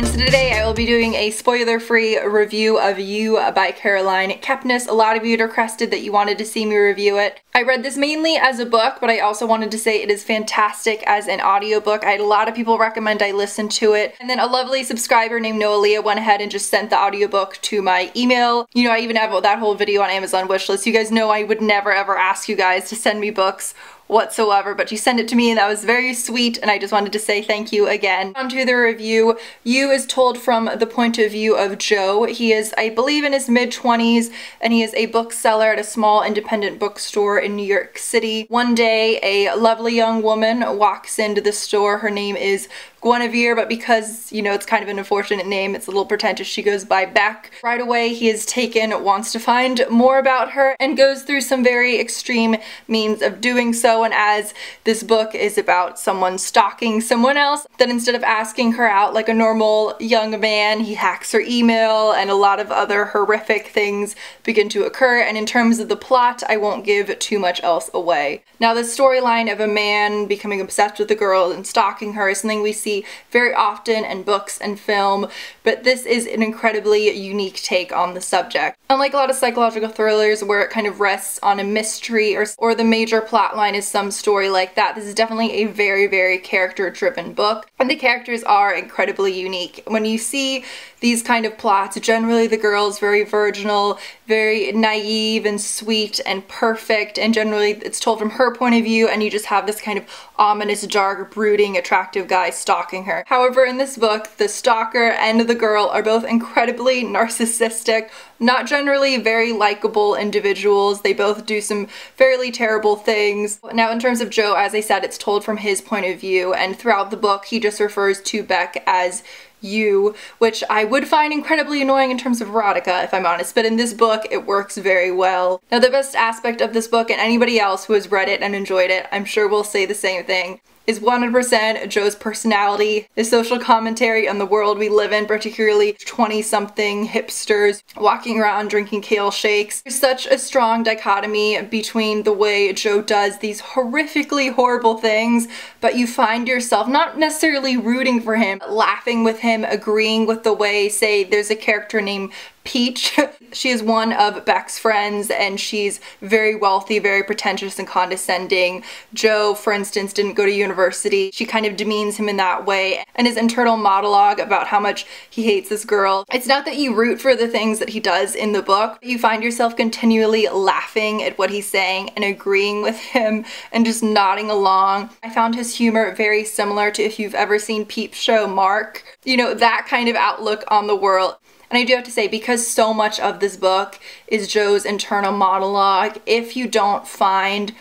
So today I will be doing a spoiler-free review of You by Caroline Kepnes. A lot of you had requested that you wanted to see me review it. I read this mainly as a book, but I also wanted to say it is fantastic as an audiobook. I had a lot of people recommend I listen to it. And then a lovely subscriber named Noelia went ahead and just sent the audiobook to my email. You know, I even have that whole video on Amazon wishlist. You guys know I would never ever ask you guys to send me books whatsoever, but you sent it to me and that was very sweet, and I just wanted to say thank you again. On to the review. You is told from the point of view of Joe. He is, I believe, in his mid-20s, and he is a bookseller at a small independent bookstore in New York City. One day, a lovely young woman walks into the store. Her name is Guinevere, but because, you know, it's kind of an unfortunate name, it's a little pretentious, she goes by Beck. Right away, he is taken, wants to find more about her, and goes through some very extreme means of doing so. And as this book is about someone stalking someone else, then instead of asking her out like a normal young man, he hacks her email, and a lot of other horrific things begin to occur. And in terms of the plot, I won't give too much else away. Now, the storyline of a man becoming obsessed with a girl and stalking her is something we see very often in books and film, but this is an incredibly unique take on the subject. Unlike a lot of psychological thrillers where it kind of rests on a mystery or the major plot line is some story like that, this is definitely a very, very character-driven book, and the characters are incredibly unique. When you see these kind of plots, generally the girl's very virginal, very naive and sweet and perfect, and generally it's told from her point of view, and you just have this kind of ominous, dark, brooding, attractive guy stalking her. However, in this book, the stalker and the girl are both incredibly narcissistic, not generally very likable individuals. They both do some fairly terrible things. Now, in terms of Joe, as I said, it's told from his point of view, and throughout the book, he just refers to Beck as you, which I would find incredibly annoying in terms of erotica, if I'm honest, but in this book it works very well. Now, the best aspect of this book, and anybody else who has read it and enjoyed it, I'm sure will say the same thing, is 100% Joe's personality, his social commentary on the world we live in, particularly 20-something hipsters walking around drinking kale shakes. There's such a strong dichotomy between the way Joe does these horrifically horrible things, but you find yourself not necessarily rooting for him, laughing with him, agreeing with the way, say, there's a character named Peach. She is one of Beck's friends, and she's very wealthy, very pretentious and condescending. Joe, for instance, didn't go to university. She kind of demeans him in that way, and his internal monologue about how much he hates this girl. It's not that you root for the things that he does in the book, but you find yourself continually laughing at what he's saying and agreeing with him and just nodding along. I found his humor very similar to, if you've ever seen Peep Show Mark, you know, that kind of outlook on the world. And I do have to say, because so much of this book is Joe's internal monologue, if you don't find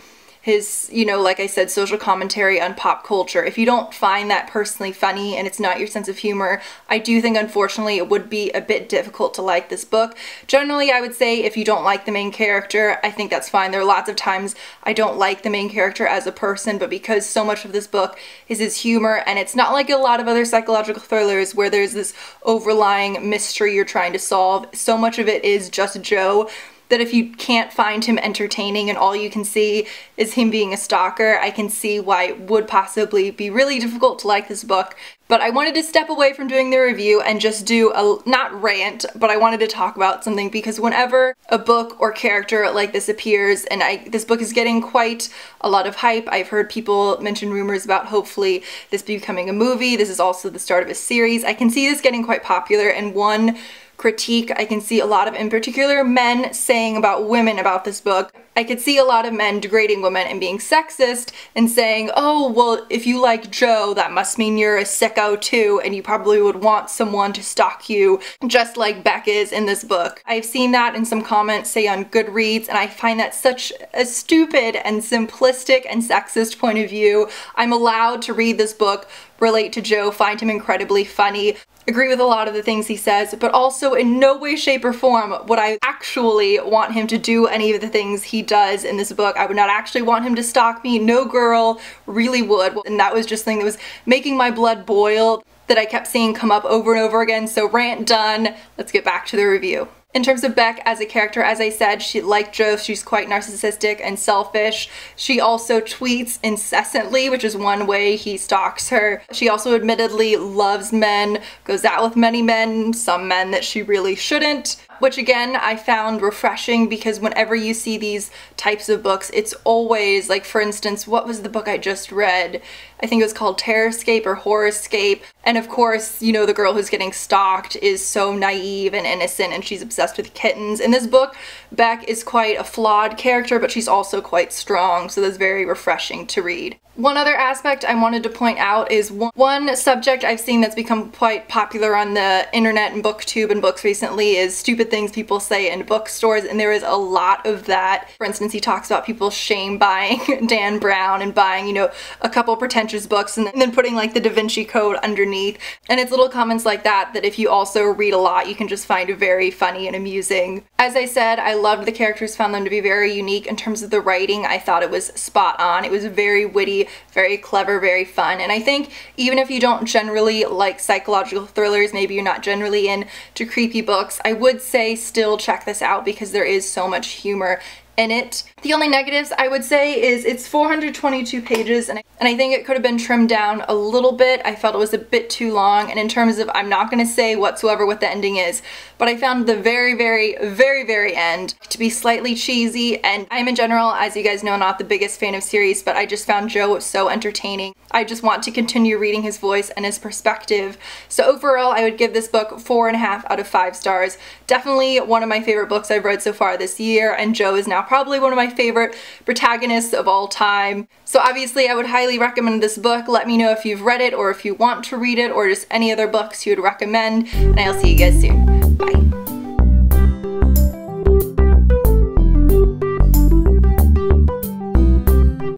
his, you know, like I said, social commentary on pop culture, if you don't find that personally funny and it's not your sense of humor, I do think, unfortunately, it would be a bit difficult to like this book. Generally, I would say if you don't like the main character, I think that's fine. There are lots of times I don't like the main character as a person, but because so much of this book is his humor, and it's not like a lot of other psychological thrillers where there's this overlying mystery you're trying to solve, so much of it is just Joe, that if you can't find him entertaining and all you can see is him being a stalker, I can see why it would possibly be really difficult to like this book. But I wanted to step away from doing the review and just do a, not rant, but I wanted to talk about something, because whenever a book or character like this appears, and this book is getting quite a lot of hype. I've heard people mention rumors about hopefully this becoming a movie. This is also the start of a series. I can see this getting quite popular, and one critique I can see a lot of, in particular, men saying about women about this book. I could see a lot of men degrading women and being sexist and saying, oh, well, if you like Joe, that must mean you're a sicko too, and you probably would want someone to stalk you just like Beck is in this book. I've seen that in some comments, say on Goodreads, and I find that such a stupid and simplistic and sexist point of view. I'm allowed to read this book, relate to Joe, find him incredibly funny, agree with a lot of the things he says, but also in no way, shape, or form would I actually want him to do any of the things he does in this book. I would not actually want him to stalk me. No girl really would. And that was just something that was making my blood boil, that I kept seeing come up over and over again. So rant done. Let's get back to the review. In terms of Beck as a character, as I said, like Joe, she's quite narcissistic and selfish. She also tweets incessantly, which is one way he stalks her. She also admittedly loves men, goes out with many men, some men that she really shouldn't, which again I found refreshing because whenever you see these types of books, it's always like, for instance, what was the book I just read? I think it was called Terrorscape or Horrorscape. And of course, you know, the girl who's getting stalked is so naive and innocent and she's obsessed with kittens. In this book, Beck is quite a flawed character, but she's also quite strong, so that's very refreshing to read. One other aspect I wanted to point out is one subject I've seen that's become quite popular on the internet and booktube and books recently is stupid things people say in bookstores, and there is a lot of that. For instance, he talks about people shame buying Dan Brown and buying, you know, a couple pretentious books and then putting like the Da Vinci Code underneath. And it's little comments like that that if you also read a lot, you can just find very funny and amusing. As I said, I loved the characters, found them to be very unique. In terms of the writing, I thought it was spot on. It was very witty, very clever, very fun. And I think even if you don't generally like psychological thrillers, maybe you're not generally into creepy books, I would say still check this out because there is so much humor in it. The only negatives I would say is it's 422 pages and I think it could have been trimmed down a little bit. I felt it was a bit too long, and in terms of, I'm not going to say whatsoever what the ending is, but I found the very end to be slightly cheesy, and I'm in general, as you guys know, not the biggest fan of series, but I just found Joe so entertaining. I just want to continue reading his voice and his perspective. So overall, I would give this book 4.5 out of 5 stars. Definitely one of my favorite books I've read so far this year, and Joe is now probably one of my favorite protagonists of all time. So obviously I would highly recommend this book. Let me know if you've read it or if you want to read it or just any other books you would recommend, and I'll see you guys soon. Bye.